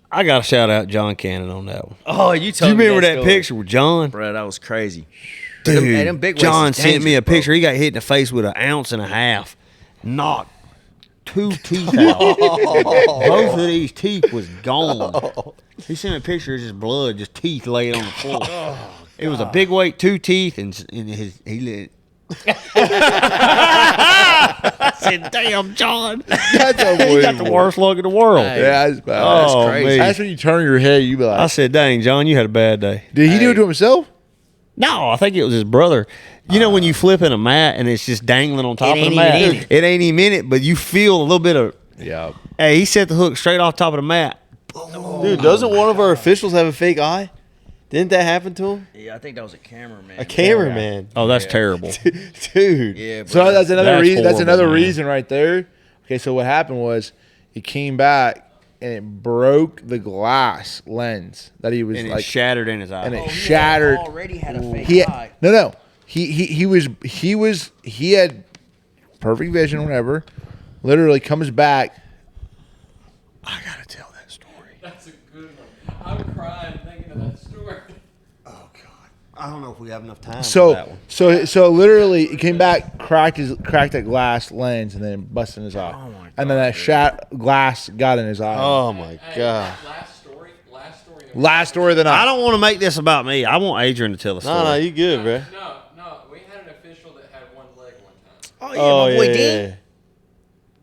Speaker 2: I got to shout out John Cannon on that one.
Speaker 1: Oh, you
Speaker 2: Do
Speaker 1: told
Speaker 2: you
Speaker 1: me
Speaker 2: remember that
Speaker 1: story.
Speaker 2: picture with John?
Speaker 1: Bro, that was crazy.
Speaker 2: Dude,
Speaker 1: Hey, them big weights
Speaker 2: John
Speaker 1: is
Speaker 2: sent me a
Speaker 1: dangerous, bro.
Speaker 2: picture. He got hit in the face with 1.5 ounces. Knocked 2 teeth out. Both of these teeth was gone. He sent me a picture of just blood, just teeth laid on the floor. It was a big weight, 2 teeth, and he lit. I said, "Damn, John,
Speaker 4: That's
Speaker 2: he got the
Speaker 4: unbelievable.
Speaker 2: worst luck in the world."
Speaker 1: Hey.
Speaker 4: Yeah, that's bad.
Speaker 2: Oh,
Speaker 1: That's crazy.
Speaker 2: man.
Speaker 4: That's when you turn your head. You be like,
Speaker 2: I said, "Dang, John, you had a bad day."
Speaker 4: "Did he do it to himself?"
Speaker 2: No, I think it was his brother. You know when you flip in a mat and it's just dangling on top
Speaker 1: It
Speaker 2: of
Speaker 1: ain't
Speaker 2: the mat?
Speaker 1: even in it.
Speaker 2: It ain't even in it, but you feel a little bit of.
Speaker 4: Yeah.
Speaker 2: Hey, he set the hook straight off top of the mat.
Speaker 3: Dude, doesn't one of our officials have a fake eye? Didn't that happen to him?
Speaker 1: Yeah, I think that was a cameraman.
Speaker 3: A cameraman.
Speaker 2: Oh, that's terrible.
Speaker 3: Dude.
Speaker 1: Yeah, bro.
Speaker 4: So that's another
Speaker 2: That's
Speaker 4: reason. That's
Speaker 2: horrible,
Speaker 4: another
Speaker 2: man.
Speaker 4: reason right there. Okay, so what happened was he came back and it broke the glass lens that he was
Speaker 2: And it
Speaker 4: like,
Speaker 2: shattered in his eye.
Speaker 4: and it
Speaker 1: Oh, he
Speaker 4: shattered.
Speaker 1: already had a fake
Speaker 4: He
Speaker 1: eye.
Speaker 4: no. He had perfect vision. Whatever. Literally comes back. I gotta tell that story.
Speaker 5: That's a good one. I'm crying thinking of that story.
Speaker 2: I don't know if we have enough time for
Speaker 4: So
Speaker 2: that one.
Speaker 4: so literally he came back, cracked that glass lens, and then busted in his eye.
Speaker 1: Oh my
Speaker 4: And then that glass got in his eye.
Speaker 3: Oh my
Speaker 5: Hey,
Speaker 3: god.
Speaker 5: last story.
Speaker 4: Last story of the night.
Speaker 2: I don't want to make this about me. I want Adrian to tell the story.
Speaker 3: No, you good, bro.
Speaker 5: No, we had an official that had one leg one time.
Speaker 1: Oh yeah, my boy Dean.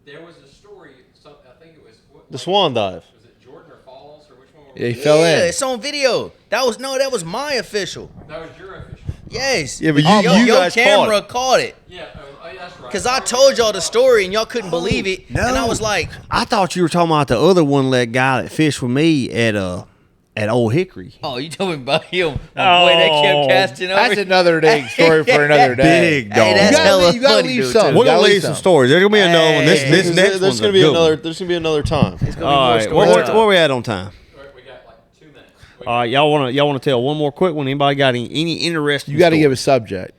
Speaker 5: There was a story. I think it was
Speaker 3: The swan dive.
Speaker 5: Was it Jordan or Falls or which one?
Speaker 4: Yeah, he
Speaker 5: Was
Speaker 4: fell
Speaker 1: Yeah,
Speaker 4: in.
Speaker 1: it's on video. That was my official.
Speaker 5: that was your official.
Speaker 1: Yes.
Speaker 3: Yeah, but you
Speaker 1: your
Speaker 3: guys
Speaker 1: camera caught it.
Speaker 5: Yeah, that's right.
Speaker 1: Cause I told y'all the story and y'all couldn't believe it,
Speaker 2: no.
Speaker 1: and I was like,
Speaker 2: I thought you were talking about the other one-leg guy that fished with me at Old Hickory.
Speaker 1: "Oh, you told me about him, my boy that
Speaker 2: Oh,
Speaker 1: kept casting over."
Speaker 4: That's another day story for another day.
Speaker 2: Big
Speaker 1: Hey,
Speaker 2: dog.
Speaker 1: that's hella
Speaker 4: you gotta
Speaker 1: funny,
Speaker 4: leave
Speaker 1: dude,
Speaker 4: some.
Speaker 1: too.
Speaker 2: We're gonna
Speaker 4: Gotta
Speaker 2: leave some
Speaker 4: some.
Speaker 2: stories. There's gonna be another one. This
Speaker 1: Hey.
Speaker 2: next
Speaker 3: There's
Speaker 2: one's
Speaker 3: gonna
Speaker 2: a
Speaker 3: be
Speaker 2: good
Speaker 3: another.
Speaker 2: one.
Speaker 3: There's gonna be another time.
Speaker 2: All right, where we at on time?
Speaker 5: We got like 2 minutes.
Speaker 2: All right, y'all wanna tell one more quick one? Anybody got any interesting?
Speaker 4: You got to
Speaker 2: story?
Speaker 4: give a subject.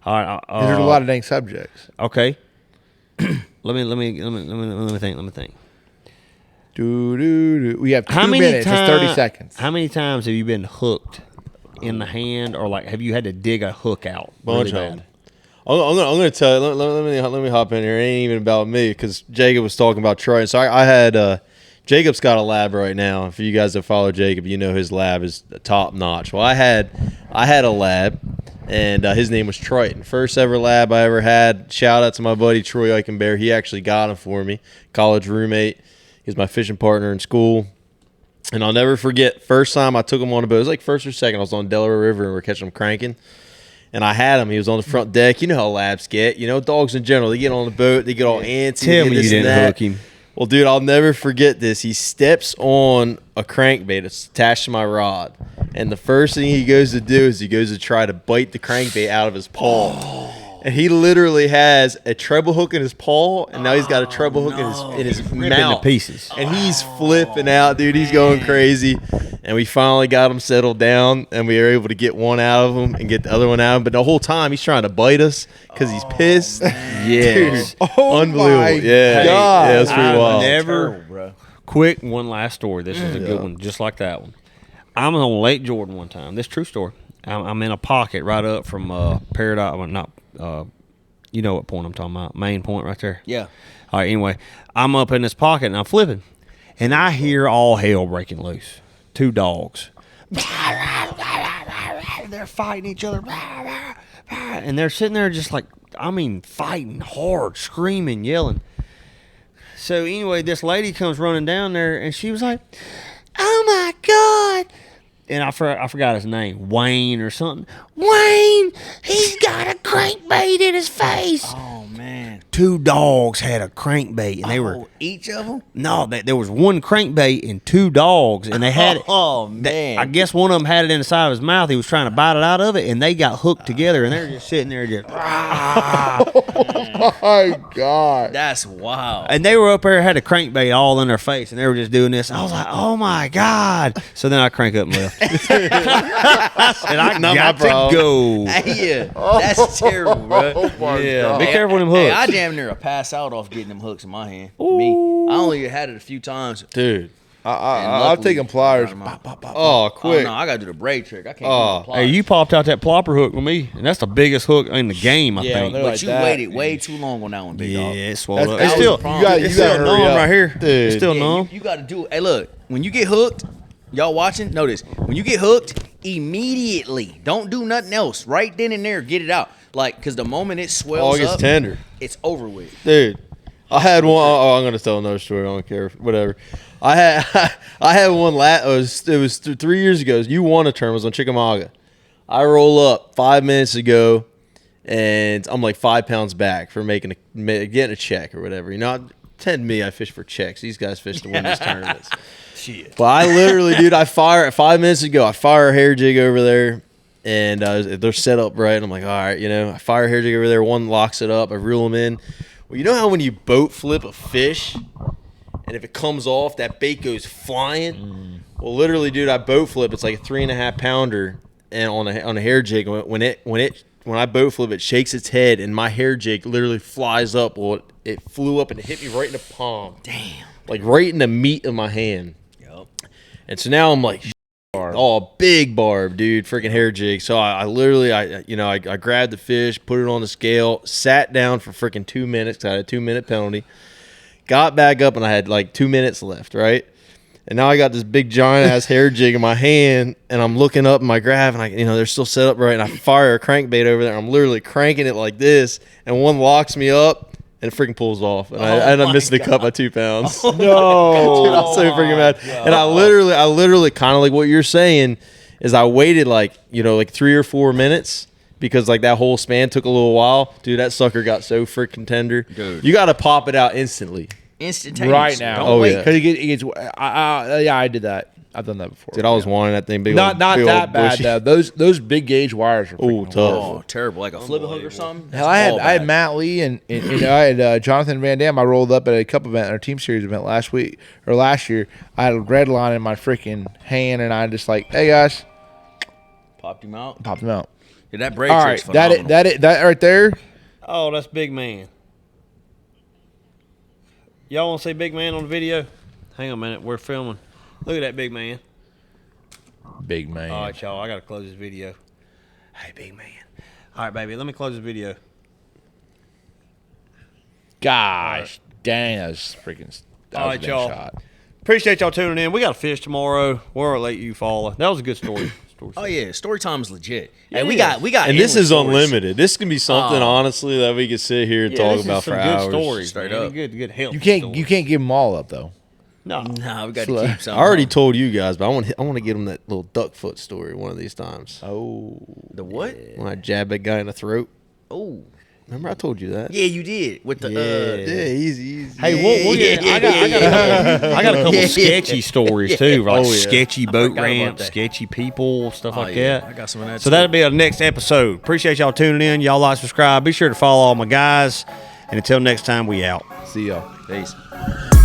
Speaker 2: All right,
Speaker 4: 'Cause there's a lot of dang subjects.
Speaker 2: Okay. let me think.
Speaker 4: We have 2
Speaker 2: How many
Speaker 4: minutes.
Speaker 2: times?
Speaker 4: It's 30 seconds.
Speaker 2: How many times have you been hooked in the hand, or like have you had to dig a hook out?
Speaker 3: Bunch
Speaker 2: really
Speaker 3: of
Speaker 2: bad?
Speaker 3: them. I'm gonna tell you. Let me hop in here. It ain't even about me because Jacob was talking about Troy. So I had Jacob's got a lab right now. If you guys have followed Jacob, you know his lab is top notch. Well, I had a lab, and his name was Triton. First ever lab I ever had. Shout out to my buddy Troy Eichenbear. He actually got him for me. College roommate. He was my fishing partner in school. And I'll never forget, first time I took him on a boat. It was like first or second. I was on Delaware River and we are catching him cranking. And I had him. He was on the front deck. You know how labs get. You know, dogs in general. They get on the boat. They get all antsy.
Speaker 2: Tell
Speaker 3: they
Speaker 2: me
Speaker 3: get
Speaker 2: you
Speaker 3: this and
Speaker 2: didn't
Speaker 3: that.
Speaker 2: hook him.
Speaker 3: Well, dude, I'll never forget this. He steps on a crankbait that's attached to my rod. And the first thing he goes to do is he goes to try to bite the crankbait out of his paw. And he literally has a treble hook in his paw, and now he's got a treble hook in his
Speaker 2: Ripping
Speaker 3: mouth.
Speaker 2: to pieces.
Speaker 3: And he's flipping out, dude. He's going crazy. And we finally got him settled down, and we were able to get one out of him and get the other one out of him. But the whole time, he's trying to bite us because he's pissed.
Speaker 2: Yes.
Speaker 4: Oh
Speaker 3: Unbelievable.
Speaker 4: my
Speaker 3: Yeah.
Speaker 4: God.
Speaker 3: Yeah, that's pretty
Speaker 2: I've
Speaker 3: wild.
Speaker 2: never.
Speaker 1: Terrible, bro.
Speaker 2: Quick, one last story. This is a good one, just like that one. I'm on Lake Jordan one time. This is a true story. I'm in a pocket right up from Paradise. Well, not, you know what point I'm talking about. Main point right there.
Speaker 1: Yeah.
Speaker 2: All right, anyway, I'm up in this pocket and I'm flipping. And I hear all hell breaking loose. 2 dogs. They're fighting each other. And they're sitting there just like, I mean, fighting hard, screaming, yelling. So anyway, this lady comes running down there and she was like, "Oh my God." And I forgot his name, Wayne or something. Wayne, he's got a crankbait in his face.
Speaker 1: Oh man.
Speaker 2: 2 dogs had a crankbait, and they were
Speaker 1: each of them.
Speaker 2: no. There was 1 crankbait and 2 dogs, and they had.
Speaker 1: Oh man.
Speaker 2: I guess one of them had it in the side of his mouth. He was trying to bite it out of it, and they got hooked together, and they're just sitting there, just.
Speaker 4: Oh my God.
Speaker 1: That's wild.
Speaker 2: And they were up there, had a crankbait all in their face, and they were just doing this. And I was like, "Oh my God!" So then I crank up and left. I said, "I
Speaker 3: Not
Speaker 2: got
Speaker 3: my problem.
Speaker 2: to go."
Speaker 1: Yeah, that's terrible, bro.
Speaker 4: Oh my
Speaker 2: Yeah,
Speaker 4: God.
Speaker 2: be careful with them
Speaker 1: Hey,
Speaker 2: hooks.
Speaker 1: I damn near pass out off getting them hooks in my hand. Me, I only had it a few times.
Speaker 3: Dude.
Speaker 4: I've
Speaker 1: luckily,
Speaker 4: taken pliers.
Speaker 1: I got 'em out.
Speaker 3: Oh,
Speaker 1: Oh
Speaker 3: quick.
Speaker 1: no, I gotta do the braid trick. I can't.
Speaker 3: Oh.
Speaker 1: do the pliers.
Speaker 2: Hey, you popped out that plopper hook with me, and that's the biggest hook in the game, I
Speaker 4: Yeah,
Speaker 2: think.
Speaker 4: they're
Speaker 1: But
Speaker 4: like
Speaker 1: you
Speaker 4: that.
Speaker 1: waited way too long on that one, big
Speaker 2: Yeah,
Speaker 1: dog.
Speaker 2: it swallowed up.
Speaker 4: That's-
Speaker 2: It's
Speaker 4: that was
Speaker 2: still,
Speaker 4: the problem.
Speaker 2: it's
Speaker 4: You gotta
Speaker 2: still
Speaker 4: hurry
Speaker 2: numb
Speaker 4: up.
Speaker 2: right here.
Speaker 3: Dude.
Speaker 2: It's still
Speaker 1: Yeah,
Speaker 2: numb.
Speaker 1: you gotta do. Hey, look, when you get hooked, y'all watching, notice when you get hooked, immediately don't do nothing else. Right then and there, get it out. Like, cause the moment it
Speaker 3: Oh,
Speaker 1: swells
Speaker 3: it gets
Speaker 1: up,
Speaker 3: tender.
Speaker 1: it's over with.
Speaker 3: Dude, I had one. Oh, I'm gonna tell another story. I don't care. Whatever. I had one. It was 3 years ago. You won a term. It was on Chickamauga. I roll up 5 minutes ago, and I'm like 5 pounds back for getting a check or whatever. You know, tend me. I fish for checks. These guys fish to win these tournaments.
Speaker 1: Shit.
Speaker 3: But I literally, dude, I fire 5 minutes ago. I fire a hair jig over there, and they're set up right. And I'm like, all right, you know, I fire a hair jig over there. One locks it up. I reel them in. Well, you know how when you boat flip a fish, and if it comes off, that bait goes flying. Well, literally, dude, I boat flip. It's like a 3.5 pounder, and on a hair jig. When I boat flip, it shakes its head, and my hair jig literally flies up. Well, it flew up and it hit me right in the palm.
Speaker 1: Damn.
Speaker 3: Like right in the meat of my hand.
Speaker 1: Yup.
Speaker 3: And so now I'm like, oh, big barb, dude, freaking hair jig. So I literally, I grabbed the fish, put it on the scale, sat down for freaking 2 minutes. 'Cause I had a 2-minute penalty. Got back up and I had like 2 minutes left, right? And now I got this big giant ass hair jig in my hand, and I'm looking up in my graph, and they're still set up right. And I fire a crankbait over there. I'm literally cranking it like this, and one locks me up, and it freaking pulls off, and I
Speaker 1: my
Speaker 3: missed the
Speaker 1: God.
Speaker 3: cut by 2 pounds.
Speaker 4: No.
Speaker 3: Dude, I'm so freaking mad. And I literally kind of like what you're saying is I waited like 3 or 4 minutes because like that whole span took a little while. Dude, that sucker got so freaking tender.
Speaker 1: Dude.
Speaker 3: You got to pop it out instantly.
Speaker 1: Instantaneous.
Speaker 4: Right now.
Speaker 1: Don't
Speaker 3: Oh,
Speaker 1: wait.
Speaker 3: yeah.
Speaker 4: Because it gets. Yeah, I did that. I've done that before.
Speaker 3: Dude, I was wanting that thing big.
Speaker 4: not
Speaker 3: big
Speaker 4: that
Speaker 3: old
Speaker 4: bad
Speaker 3: bushy.
Speaker 4: though. Those big gauge wires are
Speaker 3: Ooh,
Speaker 4: freaking
Speaker 3: tough.
Speaker 1: Oh, terrible. Like a flipping hook or something.
Speaker 4: Hell, I
Speaker 1: All
Speaker 4: had
Speaker 1: bad.
Speaker 4: Matt Lee and I had Jonathan Van Dam. I rolled up at a cup event, our team series event last year. I had a red line in my freaking hand, and I just like, hey guys,
Speaker 1: Popped him out.
Speaker 4: popped them out.
Speaker 1: Yeah, that braid
Speaker 4: All right,
Speaker 1: trick's phenomenal.
Speaker 4: that right there.
Speaker 2: Oh, that's Big Man. Y'all want to see Big Man on the video? Hang on a minute. We're filming. Look at that Big Man.
Speaker 4: Big man.
Speaker 2: All right, y'all. I got to close this video. Hey, Big Man. All right, baby. Let me close this video.
Speaker 4: Gosh, dang, that was freaking. That
Speaker 2: All
Speaker 4: was a
Speaker 2: right,
Speaker 4: damn
Speaker 2: y'all.
Speaker 4: shot.
Speaker 2: Appreciate y'all tuning in. We got to fish tomorrow. We'll let you follow. That was a good story.
Speaker 1: Oh yeah, story time is legit.
Speaker 2: Yeah.
Speaker 1: Hey, we got.
Speaker 3: And this
Speaker 1: endless
Speaker 3: is
Speaker 1: stories.
Speaker 3: unlimited. This can be something, honestly, that we could sit here and
Speaker 2: Yeah,
Speaker 3: talk
Speaker 2: this is
Speaker 3: about
Speaker 2: some
Speaker 3: for
Speaker 2: good
Speaker 3: hours.
Speaker 2: stories,
Speaker 1: straight
Speaker 2: man.
Speaker 1: up.
Speaker 2: Good help.
Speaker 4: You can't give them all up though.
Speaker 2: No.
Speaker 1: Nah, we got to
Speaker 4: Slow.
Speaker 1: keep some.
Speaker 3: I already told you guys, but I want to get them that little duck foot story one of these times.
Speaker 4: Oh,
Speaker 1: The what?
Speaker 3: When I jab that guy in the throat.
Speaker 1: Oh,
Speaker 3: Remember I told you that?
Speaker 1: Yeah, you did with the.
Speaker 3: Yeah, easy.
Speaker 2: Hey, we'll get, I got a couple sketchy stories too, like
Speaker 3: Oh, yeah.
Speaker 2: sketchy boat
Speaker 1: forgot about
Speaker 2: ramps,
Speaker 1: that.
Speaker 2: sketchy people, stuff
Speaker 1: Oh,
Speaker 2: like
Speaker 1: yeah.
Speaker 2: that.
Speaker 1: I got some of that
Speaker 2: So
Speaker 1: too.
Speaker 2: that'll be our next episode. Appreciate y'all tuning in. Y'all like, subscribe. Be sure to follow all my guys. And until next time, we out.
Speaker 4: See y'all.
Speaker 1: Peace.